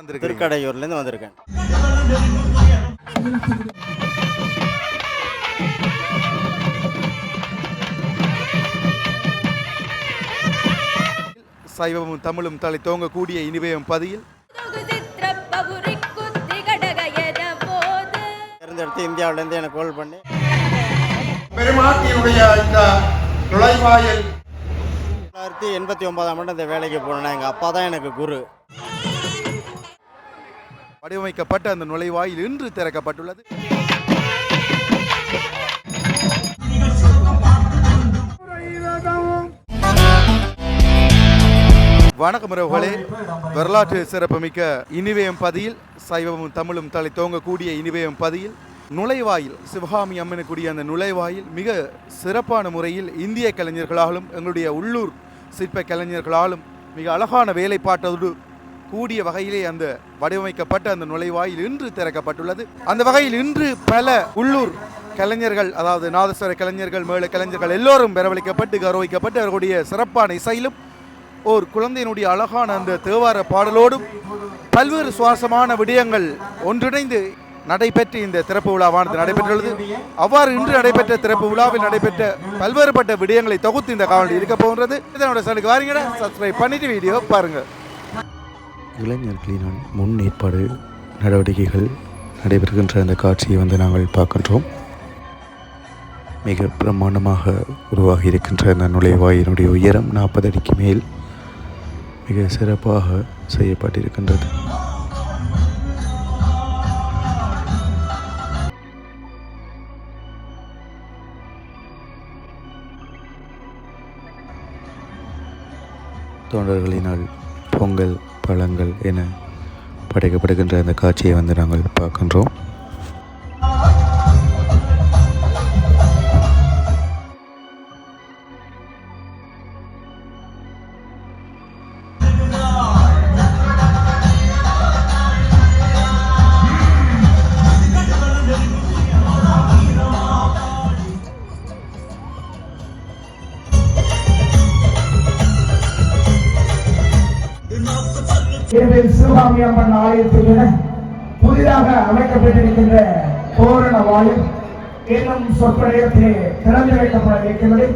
திருக்கடையூர்லேருந்து வந்திருக்கேன். சைவமும் தமிழும் தலை தோங்கக்கூடிய இனிவயம் பதியில் தேர்ந்தெடுத்து இந்தியாவிலேருந்து எனக்கு கால் பண்ணி பெருமாட்டியுடைய இந்த நுழைவாயில் 1989 இந்த வேலைக்கு போனேன். எங்கள் அப்பா தான் எனக்கு குரு. வடிவமைக்கப்பட்ட அந்த நுழைவாயில் இன்று திறக்கப்பட்டுள்ளது. வணக்கம் உறவுகளே, வரலாற்று சிறப்புமிக்க இனிவயம் பதியில் சைவமும் தமிழும் தலை தோங்கக்கூடிய இனிவயம் பதியில் நுழைவாயில் சிவகாமி அம்மனுக்குரிய அந்த நுழைவாயில் மிக சிறப்பான முறையில் இந்திய கலைஞர்களாலும் எங்களுடைய உள்ளூர் சிற்ப கலைஞர்களாலும் மிக அழகான வேலைப்பாட்டோடு கூடிய வகையிலே அந்த வடிவமைக்கப்பட்ட அந்த நுழைவாயில் இன்று திறக்கப்பட்டுள்ளது. அந்த வகையில் இன்று பல உள்ளூர் கலைஞர்கள், அதாவது நாதஸ்வர கலைஞர்கள், மேள கலைஞர்கள் எல்லோரும் வரவழைக்கப்பட்டு கௌரவிக்கப்பட்டு அவர்களுடைய சிறப்பான இசையிலும் ஓர் குழந்தையினுடைய அழகான அந்த தேவார பாடலோடும் பல்வேறு சுவாரஸ்யமான விடயங்கள் ஒன்றிணைந்து நடைபெற்று இந்த திறப்பு விழாவானது நடைபெற்றுள்ளது. அவ்வாறு இன்று நடைபெற்ற திறப்பு விழாவில் நடைபெற்ற பல்வேறுபட்ட விடயங்களை தொகுத்து இந்த காணொலி இருக்க போகிறது. இதனோட சேனலுக்கு வாருங்க, சப்ஸ்கிரைப் பண்ணிட்டு வீடியோ பாருங்க. இளைஞர்களினால் முன் ஏற்பாடு நடவடிக்கைகள் நடைபெறுகின்ற அந்த காட்சியை நாங்கள் பார்க்கின்றோம். மிக பிரமாண்டமாக உருவாகி இருக்கின்ற அந்த நுழைவாயினுடைய உயரம் 40 அடிக்கு மேல் மிக சிறப்பாக செய்யப்பட்டிருக்கின்றது. தொண்டர்களினால் பொங்கல், பழங்கள் என படைக்கப்படுகின்ற அந்த காட்சியை நாங்கள் பார்க்கின்றோம். சிவகாமி அம்மன் ஆலயத்தில் புதிதாக அமைக்கப்பட்டிருக்கின்ற தோரண வாயில் இன்னும் சொற்படையத்திலே திறந்து வைக்கப்பட இருக்கிறது.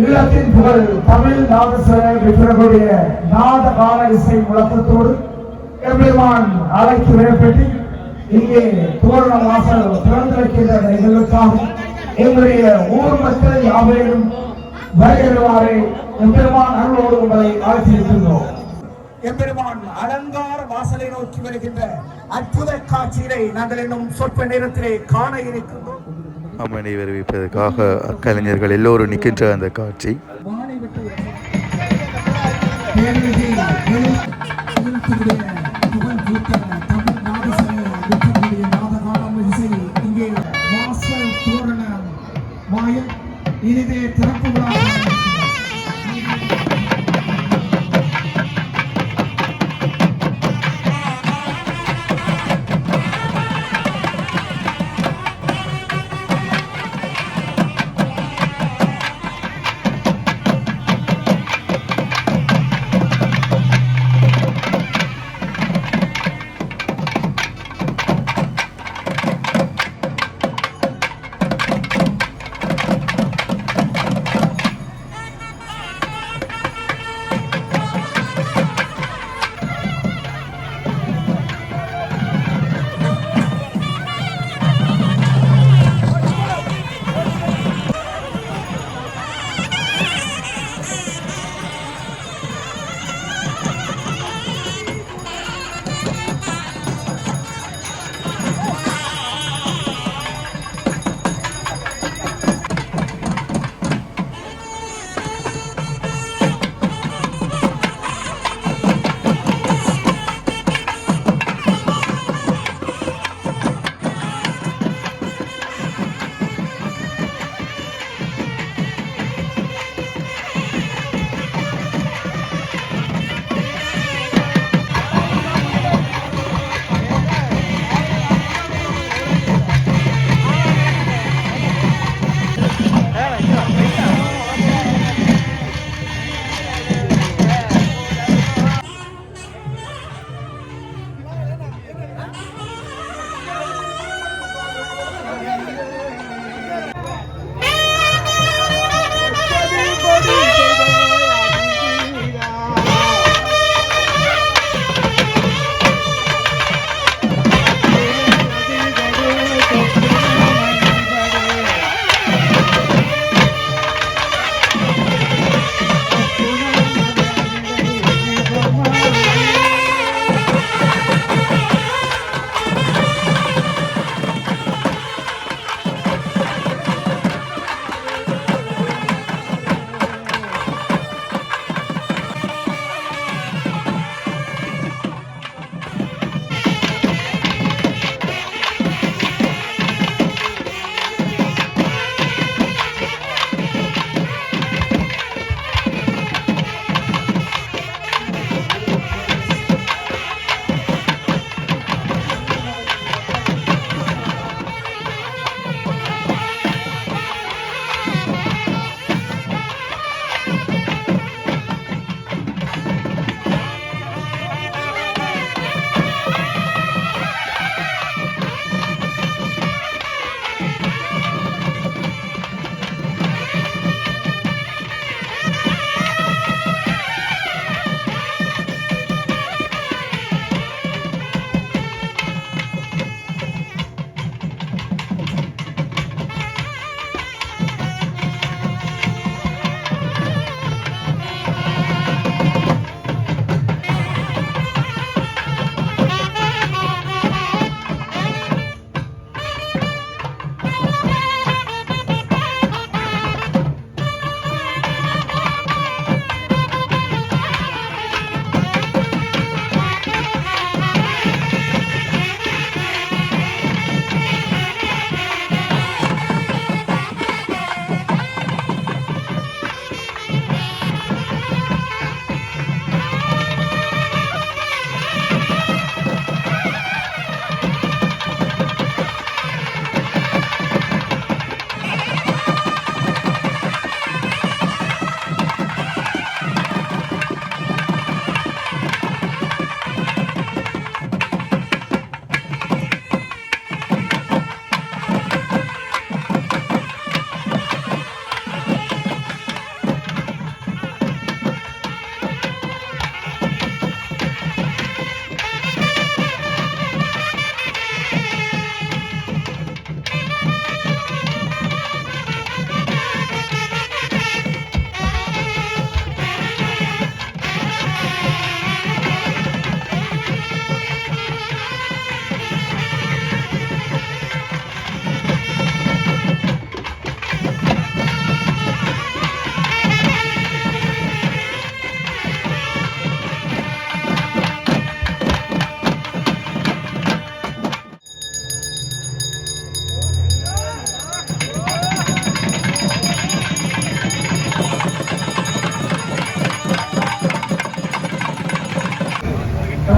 ஈழத்தின் புகழ் தமிழ் நாதஸ்வர விக்கிரகருடைய நாத கால இசை முழக்கத்தோடு எம்பெருமான் அழைத்து விடப்பட்டு இங்கே தோரண வாசல் திறந்து வைக்கின்ற நிகழ்வுக்காக எங்களுடைய ஊர் மக்கள் யாவரையும் வருகிறவாறு எம்பெருமான் அருளோடு உங்களை அழைத்திருக்கின்றோம். எம்பெருமான் அலங்கார வாசலை நோக்கி வருகின்ற அற்புத காட்சியை நாங்கள் இன்னும் சொற்ப நேரத்திலே காண இருக்கின்றோம். அம்மனை வரவேற்பதற்காக கலைஞர்கள் எல்லோரும் நிற்கின்ற அந்த காட்சி இங்கே வாசல் தோரண வாயில் இனிதே திறப்பு விழா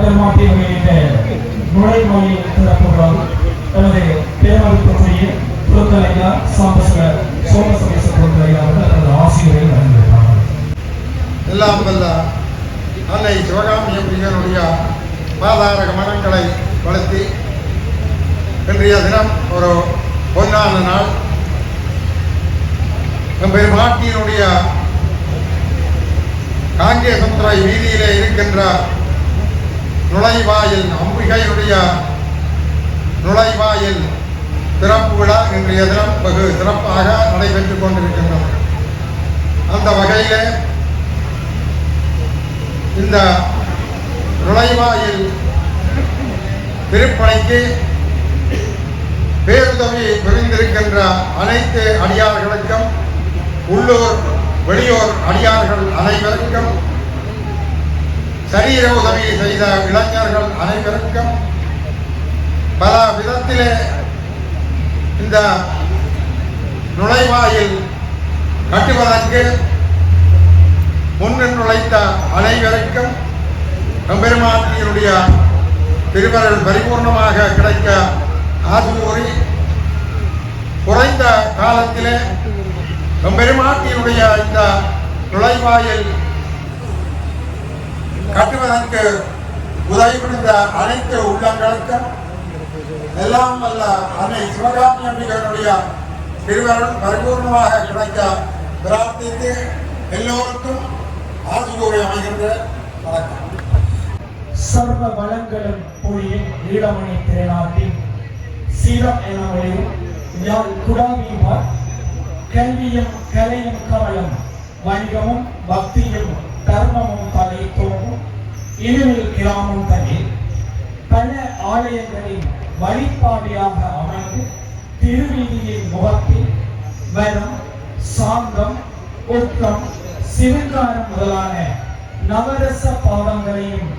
பெருமாட்டியுடைய நுழைவாயில் திறப்புகளால் தனது பேரமைப்புக்குரிய புறத்தலையா சோமசமேச புறத்தலையா அவர்கள் தனது ஆசிரியரை வழங்கியிருக்கிறார்கள். எல்லாம் வல்ல அன்னை சிவகாமி அம்பிகையினுடைய பாதார மனங்களை வளர்த்தி இன்றைய தினம் ஒரு பொன்னான நாள். பெருமாட்டியினுடைய காங்கேசத்துறை வீதியிலே இருக்கின்ற நுழைவாயில் அம்பிகையினுடைய நுழைவாயில் திறப்பு விழா இன்றைய தினம் வெகு சிறப்பாக நடைபெற்றுக் கொண்டிருக்கின்றது. அந்த வகையிலே இந்த நுழைவாயில் திருப்பணிக்கு பேருதவி புரிந்திருக்கின்ற அனைத்து அடியார்களுக்கும், உள்ளூர் வெளியூர் அடியார்கள் அனைவருக்கும், சரீர உதவி செய்த இளைஞர்கள் அனைவருக்கும், பல விதத்திலே இந்த நுழைவாயில் கட்டுவதற்கு முன்னின்றுழைத்த அனைவருக்கும் எம்பெருமாட்டியினுடைய திருவருள் பரிபூர்ணமாக கிடைக்க ஆசூரி குறைந்த காலத்திலே எம்பெருமாட்டியினுடைய இந்த நுழைவாயில் கட்டுவதற்கு உதவி புரிந்த அனைத்து உள்ளங்களுக்கும் எல்லாம் அல்ல அன்னை சிவகாமி அம்பிகையினுடைய திருவருள் பரிபூர்ணமாக கிடைக்க பிரார்த்தித்து எல்லோருக்கும் ஆசூரி அமைகின்ற வணக்கம். சர்வ வளங்களும் பொழியும் ஈழமணி திருநாட்டின் சீரம் என ஒளியும் யாழ் குடாவியுமார் கல்வியும் கலையும் கமலம் வணிகமும் பக்தியும் தர்மமும் தலை தோவும் இருவில் கிராமம் தனி பல ஆலயங்களின் வழிபாடியாக அமைந்து திருவீதியின் முகத்தில் வனம், சாந்தம், ஒட்டம், சிவங்காரம் முதலான நவரச பாவங்களையும்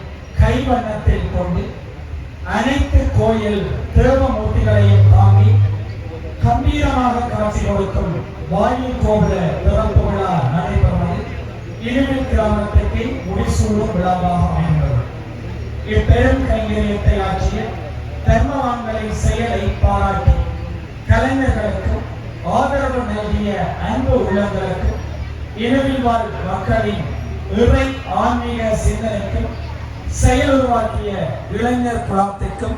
கைவண்ணத்தில் கொண்டு அனைத்து கோயில் தேவமூர்த்திகளையும் தாங்கி கம்பீரமாக காட்சி கொடுக்கும் வாயில் கோபுர திறப்பு விழா நடைபெறுவது இருவில் கிராமத்திற்கு முடிசூடும் விழாவாக அமைந்தது. இப்பெரும் கைங்கரியத்தை ஆற்றிய தர்மவான்களின் செயலை பாராட்டி கலைஞர்களுக்கும் ஆதரவு நல்கிய அன்பு உள்ளங்களுக்கும் இருவில் வாழ் மக்களின் இறை ஆன்மீக சிந்தனைக்கும் செயல் உருவாக்கிய இளைஞர் குழாத்திற்கும்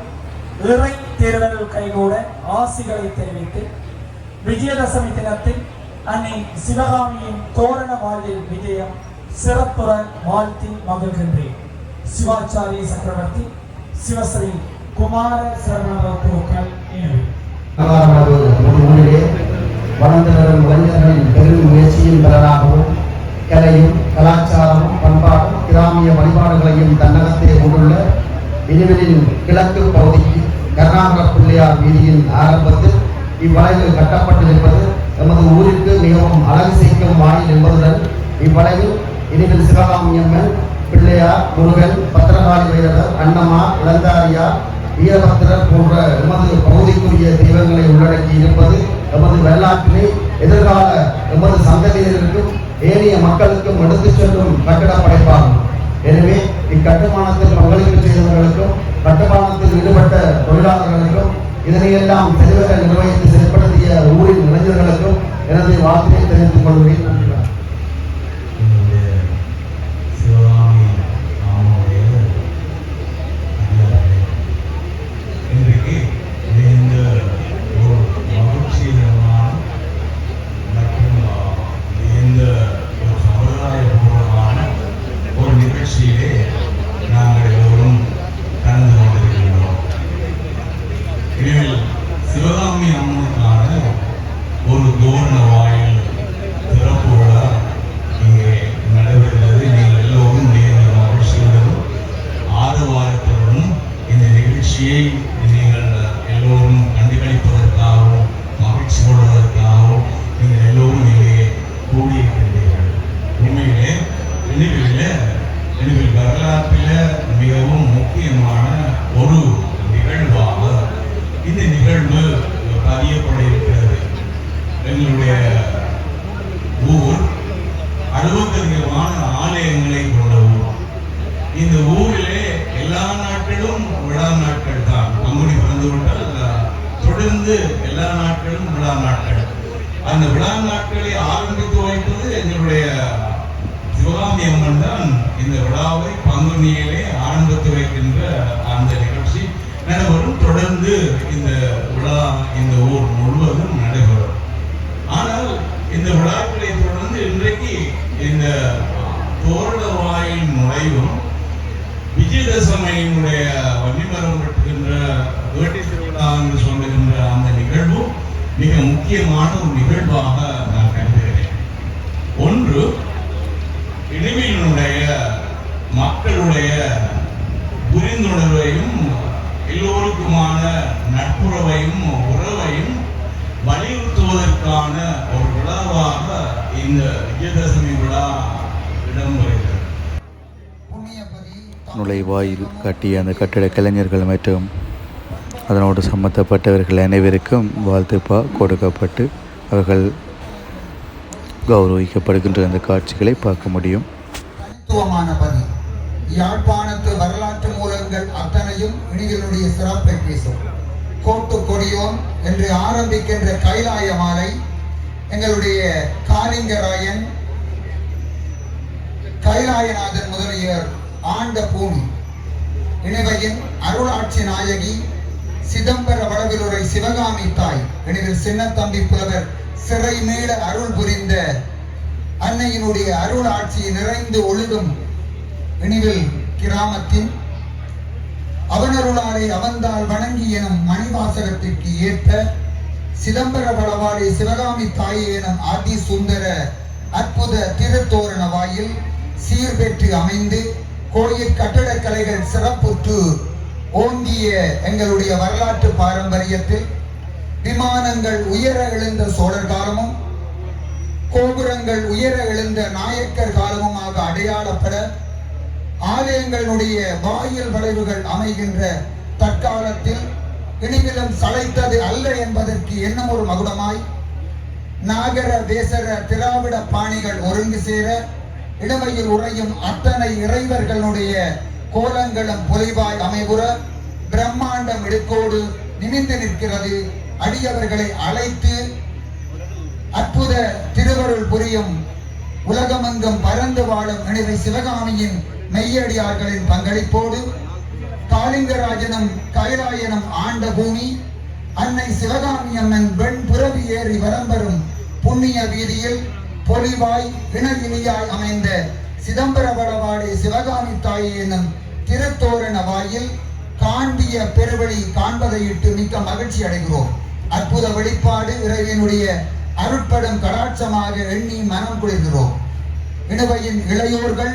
இறை தேர்தல் கைகூட ஆசிகளை தெரிவித்து விஜயதசமி தினத்தில் அன்னை சிவகாமியின் தோரண வாழ்வில் விஜயம் சிறப்புற வாழ்த்தி மகிழ்கின்றேன். சிவாச்சாரிய சக்கரவர்த்தி சிவஸ்ரீ குமார சரணபுரோக்கள் வளர்ந்து வரும் இளைஞர்களின் பெரும் முயற்சியின் பலனாகவும் கலையும் கலாச்சாரமும் பண்பாடும் கிராமிய வழிபாடுகளையும் தன்னகத்தே கொண்டுள்ள இனிவெளியின் கிழக்கு பகுதிக்கு கருணாகர பிள்ளையார் வீதியின் ஆரம்பத்தில் இவ்வளைவில் கட்டப்பட்டிருப்பது எமது ஊருக்கு மிகவும் அழகு சேர்க்கும் வாயில் என்பதுடன் இவ்வளைவில் இனிவில் சிவகாமி அம்மன், பிள்ளையார், முருகன், பத்திரகாளி வைரவர், அன்னமா, இளந்தாரியார், வீரபத்திரர் போன்ற எமது பகுதிக்குரிய தெய்வங்களை உள்ளடக்கி இருப்பது எமது வரலாற்றிலே எதிர்கால எமது சந்ததியினருக்கும் ஏனைய மக்களுக்கும் எடுத்துச் செல்லும் கட்டட படைப்பாகும். எனவே இக்கட்டுமானத்தில் பங்களிப்பு செய்தவர்களுக்கும் கட்டுமானத்தில் ஈடுபட்ட தொழிலாளர்களுக்கும் இதனையெல்லாம் தெளிவாக நிர்வகித்து செயல்படுத்திய ஊரின் இளைஞர்களுக்கும் எனது வாழ்த்தினை தெரிவித்துக் கொள்கிறேன். சிவகாமி அம்மனுக்கான ஒரு தோரண வாயில் திறப்பு விழா இங்கே நடைபெறுகிறது. நீங்கள் எல்லோரும் மகிழ்ச்சியுடனும் ஆரவாரத்துடனும் இந்த நிகழ்ச்சியை நீங்கள் எல்லோரும் கண்டுகளிப்பதற்காகவும் மகிழ்ச்சி கொள்வதற்காகவும் நீங்கள் எல்லோரும் இங்கே கூடியிருக்கின்றீர்கள். உண்மையிலே நினைவில் வரலாற்றில் மிகவும் முக்கியமான ஒரு நிகழ்வாக இந்த நிகழ்வு பதியப்பட இருக்கிறது. எங்களுடைய ஊர் 60 அதிகமான ஆலயங்களை கொண்ட ஊர். இந்த ஊரிலே எல்லா விழா நாட்கள். அந்த விழா நாட்களை ஆரம்பித்து வைப்பது எங்களுடைய சிவகாமி அம்மன் தான். இந்த விழாவை பங்குனியிலே ஆரம்பித்து வைக்கின்ற அந்த நிகழ்ச்சி நடைபெறும். தொடர்ந்து இந்த விழா இந்த ஊர் முழுவதும் நடைபெறும். ஆனால் இந்த விழாக்களை தொடர்ந்து இன்றைக்கு இந்த தோரண வாயில் நுழைவும் விஜயதசமியினுடைய வன்னிமரம் வெட்டுகின்ற வேட்டை திருவிழா என்று சொல்லுகின்ற அந்த நிகழ்வும் மிக முக்கியமான ஒரு நிகழ்வாக நான் கருதுகிறேன். ஒன்று, இனிமையினுடைய மக்களுடைய புரிந்துணர்வையும் எல்லோருக்குமான நட்புறவையும் உறவையும் வலியுறுத்துவதற்கான ஒரு விழாவாக இந்த விஜயதசமி விழா இடம்பெறுகிறது. நுழைவாயில் கட்டிய அந்த கட்டிட கலைஞர்கள் மற்றும் அதனோடு சம்பந்தப்பட்டவர்கள் அனைவருக்கும் வாழ்த்துப்பா கொடுக்கப்பட்டு அவர்கள் கௌரவிக்கப்படுகின்ற அந்த காட்சிகளை பார்க்க முடியும். தனித்துவமானபதி யாழ்ப்பாணத்து வரலாற்று மூலங்கள் அத்தனையும் இனிகளுடைய சிறப்பை பேசும். கோட்டு கொடியோன் என்று ஆரம்பிக்கின்ற கைலாய மாலை எங்களுடைய காலிங்கராயன் கைலாயநாதன் முதலியார் ஆண்ட பூமி. இணைவையின் அருளாட்சி நாயகி சிதம்பர வடவிலுரை சிவகாமி தாய் எனில் சின்னத்தம்பி புலவர் சிறை மீள அருள் புரிந்த அன்னையினுடைய அருள் ஆட்சி நிறைந்து ஒழுகும் இனிவில் கிராமத்தின் அவனருளாரை அவந்தால் வணங்கி எனும் மணிவாசகத்திற்கு ஏற்ப சிதம்பர வளவாடி சிவகாமி தாய் எனும் ஆதி சுந்தர அற்புத திருத்தோரண வாயில் சீர்பெற்று அமைந்து கோயில் கட்டடக்கலைகள் சிறப்புற்று ஓங்கிய எங்களுடைய வரலாற்று பாரம்பரியத்தில் விமானங்கள் உயர எழுந்த சோழர் காலமும் கோபுரங்கள் உயர எழுந்த நாயக்கர் காலமுமாக அடையாளப்பட ஆலயங்களுடைய வாயில் வளைவுகள் அமைகின்ற தற்காலத்தில் இனிவிலும் சளைத்தது அல்ல என்பதற்கு என்னும் ஒரு மகுடமாய் நாகர வேசர திராவிட பாணிகள் ஒருங்கு சேர இடமையில் உறையும் அத்தனை இறைவர்களுடைய கோலங்களும் பொலிவாய் அமைவுற பிரம்மாண்டம் இடுக்கோடு நிமிந்து நிற்கிறது. அடியவர்களை அழைத்து அற்புத திருவருள் புரியும் உலகமெங்கும் பறந்து வாழும் நினைவை சிவகாமியின் மெய்யடியார்களின் பங்களிப்போடு காளிங்கராஜனும் கைலாயனும் ஆண்ட பூமி அன்னை சிவகாமி அம்மன் வெண்புறவி ஏறி வரம்பெறும் புண்ணிய வீதியில் பொலிவாய் இணையிலியாய் அமைந்த சிதம்பர வளவாடி சிவகாமி தாய் எனும் திருத்தோரண வாயில் காண்டிய பெருவழி காண்பதையிட்டு மிக்க மகிழ்ச்சி அடைகிறோம். அற்புத வெளிப்பாடு இறைவனுடைய அருட்படும் கடாட்சமாக எண்ணி மனம் குளிர்கிறோம். இணுவையின் இளையோர்கள்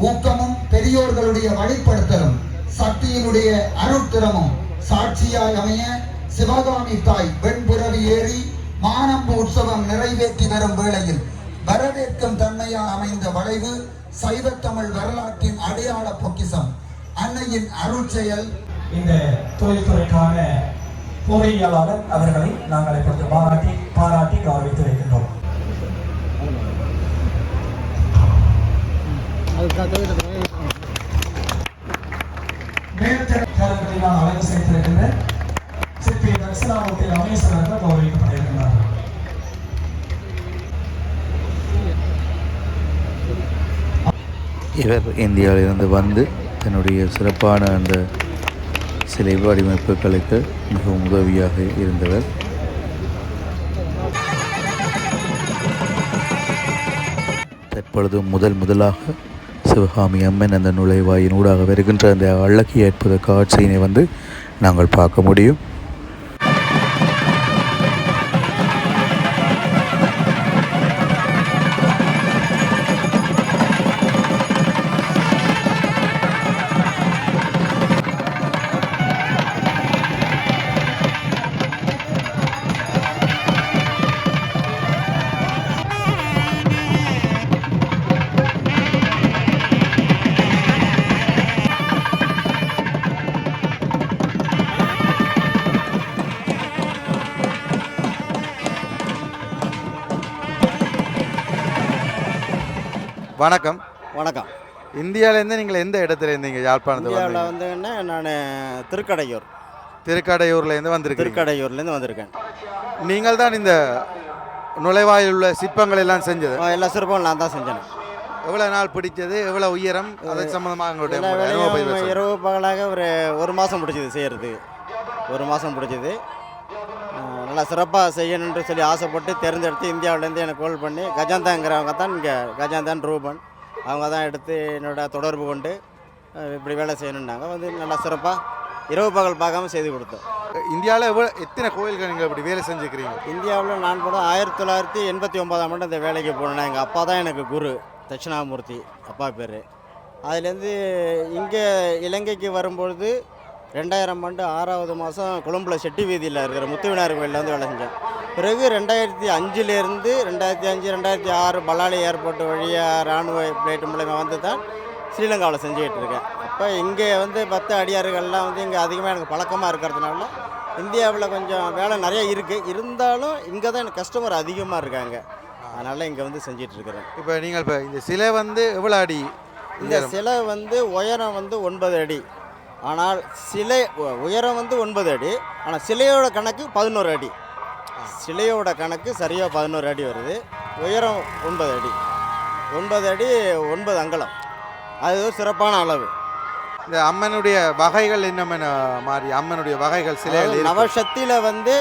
ஊக்கமும் பெரியோர்களுடைய வழிப்படுத்தலும் சக்தியினுடைய அருட்திறமும் சாட்சியாய் அமைய சிவகாமி தாய் வெண்புறவி ஏறி மானம்பு உற்சவம் நிறைவேற்றி வரும் வேளையில் வரவேற்கும் தன்மையாக அமைந்த வளைவு சைவத்தமிழ் வரலாற்றின் அடையாள பொக்கிசம் அன்னையின் அருள் செயல். இந்த தொழில்துறைக்கான பொறியியலாளர் அவர்களை நாங்கள் இப்பொழுது பாராட்டி கௌரவித்து வைக்கின்றோம். மேல்தரங்களில் நான் அழகு செய்திருக்கின்ற சிற்பி தட்சிணாமூர்த்தி ரமேஸ்வரர்கள் கௌரவிக்கப்பட்டிருக்கிறார்கள். இவர் இந்தியாவிலிருந்து வந்து தன்னுடைய சிறப்பான அந்த சிலை வடிவமைப்புகளுக்கு மிகவும் உதவியாக இருந்தவர். தற்பொழுது முதலாக சிவகாமி அம்மன் அந்த நுழைவாயினூடாக வருகின்ற அந்த அழகிய அற்புத காட்சியினை வந்து நாங்கள் பார்க்க முடியும். வணக்கம். வணக்கம். இந்தியாவிலேருந்து நீங்கள் எந்த இடத்துல இருந்தீங்க? யாழ்ப்பாணத்தில் இந்தியாவில் வந்துங்கன்னா நான் திருக்கடையூர்லேருந்து வந்திருக்கேன். திருக்கடையூர்லேருந்து வந்திருக்கேன். நீங்கள் தான் இந்த நுழைவாயில் உள்ள சிற்பங்கள் எல்லாம் செஞ்சது. எல்லா சிறப்பும் நான் தான் செஞ்சேன். எவ்வளோ நாள் பிடிச்சது, எவ்வளோ உயரம், அது சம்மந்தமாக எங்களுடைய எல்லா அனுபவ பகிர்வு வேலையும் சொல்லுங்க. இரவு பகலாக ஒரு மாதம் பிடிச்சது செய்கிறதுக்கு. 1 மாதம் பிடிச்சது. நல்லா சிறப்பாக செய்யணுன்ற சொல்லி ஆசைப்பட்டு தேர்ந்தெடுத்து இந்தியாவிலேருந்து எனக்கு கால் பண்ணி கஜாந்தாங்கிறவங்க தான் இங்கே கஜாந்தான் ரூபன் அவங்க தான் எடுத்து என்னோட தொடர்பு கொண்டு இப்படி வேலை செய்யணுன்னாங்க. வந்து நல்லா சிறப்பாக இரவு பகல் பார்க்காம செய்து கொடுத்தோம். இந்தியாவில் எத்தனை கோயில்கள் நீங்கள் இப்படி வேலை செஞ்சுக்கிறீங்க? இந்தியாவில் நான் கூட 1989ஆம் ஆண்டு இந்த வேலைக்கு போனேன். எங்கள் அப்பா தான் எனக்கு குரு, தட்சிணாமூர்த்தி அப்பா பேர். அதுலேருந்து இங்கே இலங்கைக்கு வரும்பொழுது 2000 ஆண்டு 6வது மாதம் கொழும்புல செட்டி வீதியில் இருக்கிற முத்துவிநாயகர் கோயிலில் வந்து வேலை செஞ்சேன். பிறகு 2005லேருந்து 2005 2006 பலாலி ஏர்போர்ட் வழியாக இராணுவ பிளேட் மூலயமா வந்து தான் ஸ்ரீலங்காவில் செஞ்சுக்கிட்டு இருக்கேன். அப்போ இங்கே வந்து 10 அடியார்கள்லாம் வந்து இங்கே அதிகமாக எனக்கு பழக்கமாக இருக்கிறதுனால இந்தியாவில் கொஞ்சம் வேலை நிறைய இருக்குது. இருந்தாலும் இங்கே தான் எனக்கு கஸ்டமர் அதிகமாக இருக்காங்க. அதனால் இங்கே வந்து செஞ்சிட்ருக்கிறேன். இப்போ நீங்கள் இப்போ இந்த சிலை வந்து எவ்வளோ அடி? இந்த சிலை வந்து உயரம் வந்து 9 அடி. ஆனால் சிலை உயரம் வந்து 9 அடி. ஆனால் சிலையோட கணக்கு 11 அடி. சிலையோட கணக்கு சரியாக 11 அடி வருது. உயரம் 9 அடி. 9 அடி 9 அங்குலம். அது ஒரு சிறப்பான அளவு. இந்த அம்மனுடைய வகைகள் என்னென்ன மாதிரி அம்மனுடைய வகைகள் சிலைகள் இருக்கு? நவசக்தியில் வந்து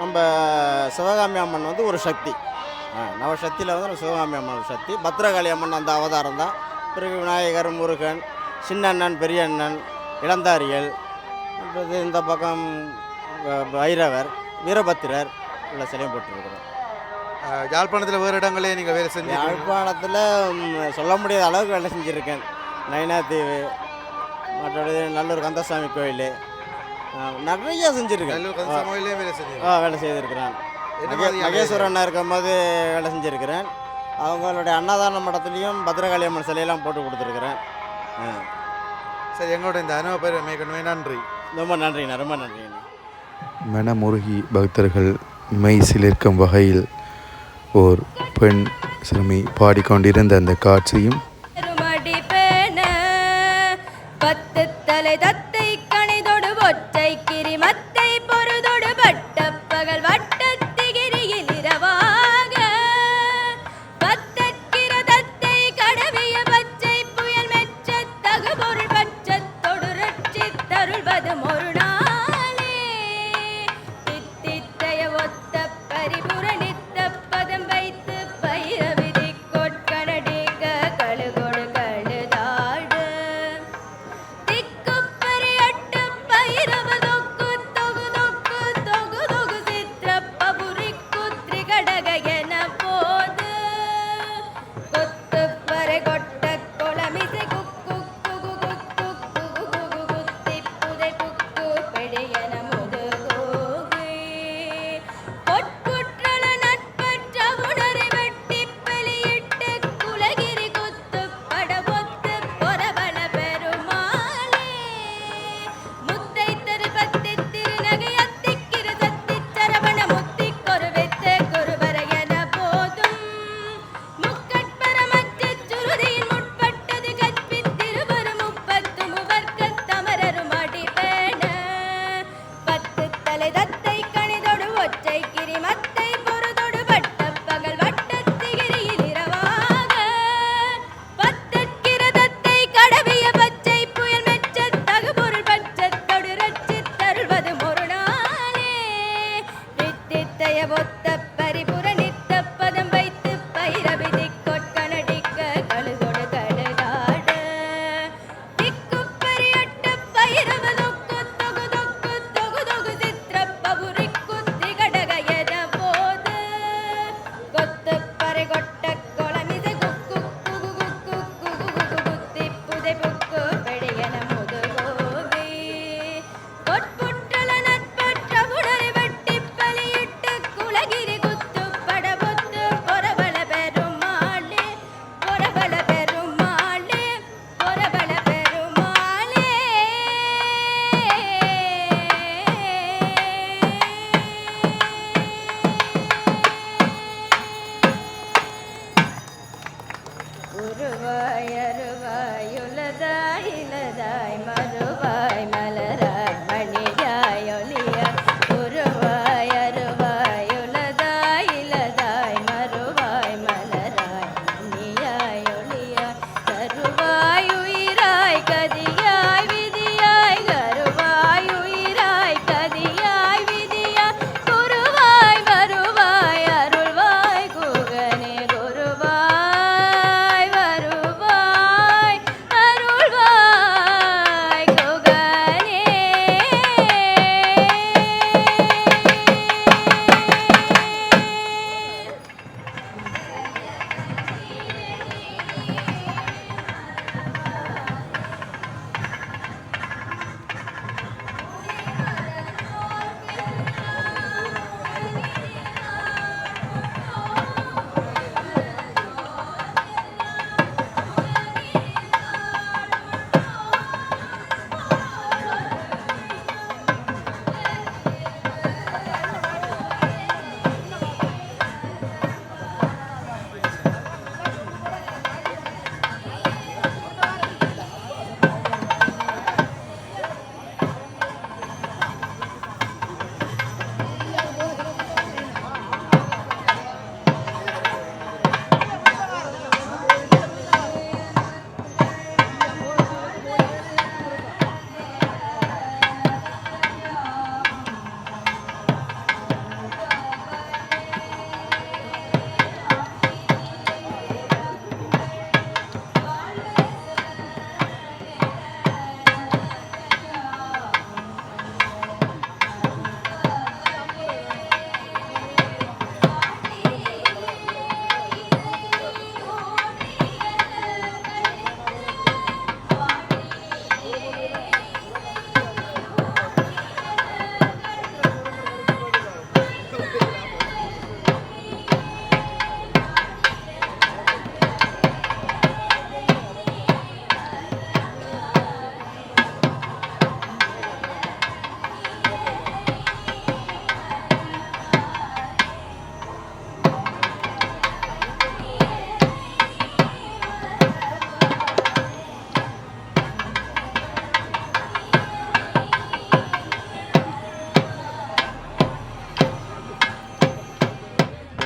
நம்ம சிவகாமி அம்மன் வந்து ஒரு சக்தி. நவசக்தியில் வந்து நம்ம சிவகாமி அம்மன் ஒரு சக்தி. பத்ரகாளி அம்மன் அந்த அவதாரம் தான். பிறகு விநாயகர், முருகன், சின்ன அண்ணன், பெரிய அண்ணன், இளந்தாரியல், இந்த பக்கம் பைரவர், வீரபத்திரர் உள்ள சிலையும் போட்டுருக்குறோம். யாழ்ப்பாணத்தில் வேறு இடங்களே நீங்கள் வேலை செஞ்சு? யாழ்ப்பாணத்தில் சொல்ல முடியாத அளவுக்கு வேலை செஞ்சுருக்கேன். நயினாதீவு, மற்றபடி நல்லூர் கந்தசாமி கோயில், நிறைய செஞ்சுருக்கேன். வேலை செய்திருக்கிறேன். மகேஸ்வரன் இருக்கும்போது வேலை செஞ்சுருக்கிறேன். அவங்களுடைய அன்னதான மடத்துலேயும் பத்ரகாளி அம்மன் சிலையெல்லாம் போட்டு கொடுத்துருக்குறேன். சரி, எங்களோட இந்த அனுபவ பேர் மிக நன்றி. ரொம்ப நன்றிண்ணா, ரொம்ப நன்றிண்ணா. மனமுருகி பக்தர்கள் மெய் சிலிர்க்கும் வகையில் ஓர் பெண் சிறுமி பாடிக்கொண்டிருந்த அந்த காட்சியும் பத்து தலை தத்தை கணிதொடு ஒற்றை கிரிமத்தை பொருதொடு பட்ட பகல் வட்டத்திகிரியில் இரவாக பத்தற்கிற தத்தை கடவிய பச்சை புயல் மெச்ச தகுபொருள் பட்சத்தொடு ரட்சி தருள்வது ஒரு நாளே தித்தித்தைய ஒத்த பரிபுர நித்த பதம் வைத்து பயிர விதி கொட்கணடிக கழுகொடு கழுதாடு திக்குப்பரி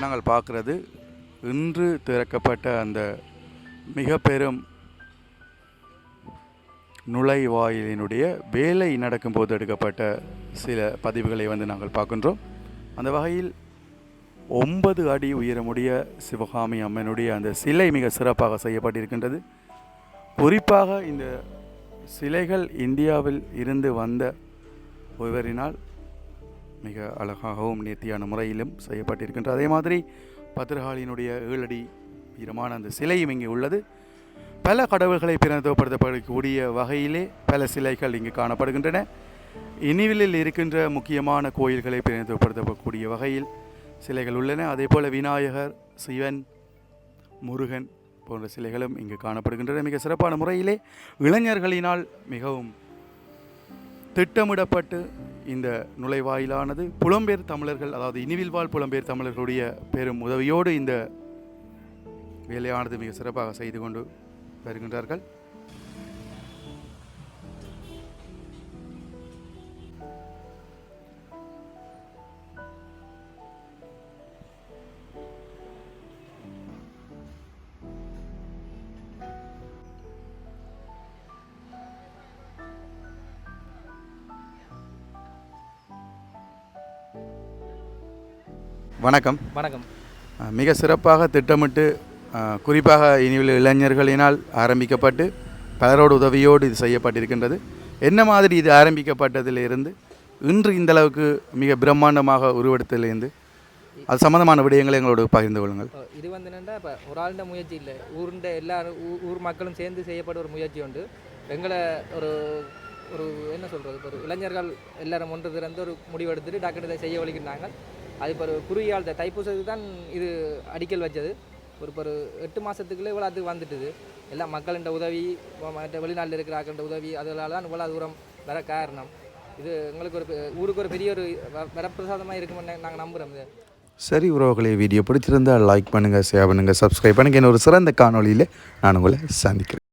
நாங்கள் பார்க்குறது இன்று திறக்கப்பட்ட அந்த மிக பெரும் நுழைவாயிலினுடைய வேலை நடக்கும்போது எடுக்கப்பட்ட சில பதிவுகளை நாங்கள் பார்க்கின்றோம். அந்த வகையில் 9 அடி உயரமுடைய சிவகாமி அம்மனுடைய அந்த சிலை மிக சிறப்பாக செய்யப்பட்டிருக்கின்றது. குறிப்பாக இந்த சிலைகள் இந்தியாவில் இருந்து வந்த ஒருவரினால் மிக அழகாகவும் நேர்த்தியான முறையிலும் செய்யப்பட்டிருக்கின்றது. அதே மாதிரி பத்திரகாளியினுடைய 7 அடி உயரமான அந்த சிலையும் இங்கே உள்ளது. பல கடவுள்களை பிரதிநிதித்துவப்படுத்தக்கூடிய வகையிலே பல சிலைகள் இங்கு காணப்படுகின்றன. இனிவிலில் இருக்கின்ற முக்கியமான கோயில்களை பிரதிநிதித்துவப்படுத்தக்கூடிய வகையில் சிலைகள் உள்ளன. அதே போல் விநாயகர், சிவன், முருகன் போன்ற சிலைகளும் இங்கு காணப்படுகின்றன. மிக சிறப்பான முறையிலே இளைஞர்களினால் மிகவும் திட்டமிடப்பட்டு இந்த நுழைவாயிலானது புலம்பெயர் தமிழர்கள், அதாவது இனிவில் வாழ் புலம்பெயர் தமிழர்களுடைய பெரும் உதவியோடு இந்த வேலையானது மிக சிறப்பாக செய்து கொண்டு வருகின்றார்கள். வணக்கம். வணக்கம். மிக சிறப்பாக திட்டமிட்டு குறிப்பாக இனியுள்ள இளைஞர்களினால் ஆரம்பிக்கப்பட்டு பலரோட உதவியோடு இது செய்யப்பட்டிருக்கின்றது. என்ன மாதிரி இது ஆரம்பிக்கப்பட்டதிலிருந்து இன்று இந்தளவுக்கு மிக பிரம்மாண்டமாக உருவெடுத்ததிலிருந்து அது சம்மந்தமான விடயங்களை எங்களோடு பகிர்ந்து கொள்ளுங்கள். இது என்னென்னா இப்போ ஒரு ஆளுடைய முயற்சி இல்லை, ஊருண்ட எல்லாரும் ஊர் மக்களும் சேர்ந்து செய்யப்பட்ட ஒரு முயற்சி உண்டு. எங்களை ஒரு ஒரு என்ன சொல்கிறது, ஒரு இளைஞர்கள் எல்லாரும் ஒன்று திறந்து ஒரு முடிவெடுத்துட்டு டாக்டர் இதை செய்ய வலிக்கிறாங்க. அது இப்போ ஒரு குறுகியால் தைப்பூசத்துக்கு தான் இது அடிக்கல் வச்சது. ஒரு 8 மாதத்துக்குள்ளே இவ்வளோ அது வந்துட்டுது. எல்லாம் மக்களின் உதவி, மற்ற வெளிநாட்டில் இருக்கிற ஆக்கள உதவி, அதனால தான் இவ்வளோ தூரம் வர காரணம். இது எங்களுக்கு ஒரு ஊருக்கு ஒரு பெரிய ஒரு வரப்பிரசாதமாக இருக்குமென்னு நாங்கள் நம்புகிறோம். சரி உறவுகளே, வீடியோ பிடிச்சிருந்தால் லைக் பண்ணுங்கள், ஷேர் பண்ணுங்கள், சப்ஸ்கிரைப் பண்ணுங்கள். இன்னொரு சிறந்த காணொளியில் நான் உங்களை சந்திக்கிறேன்.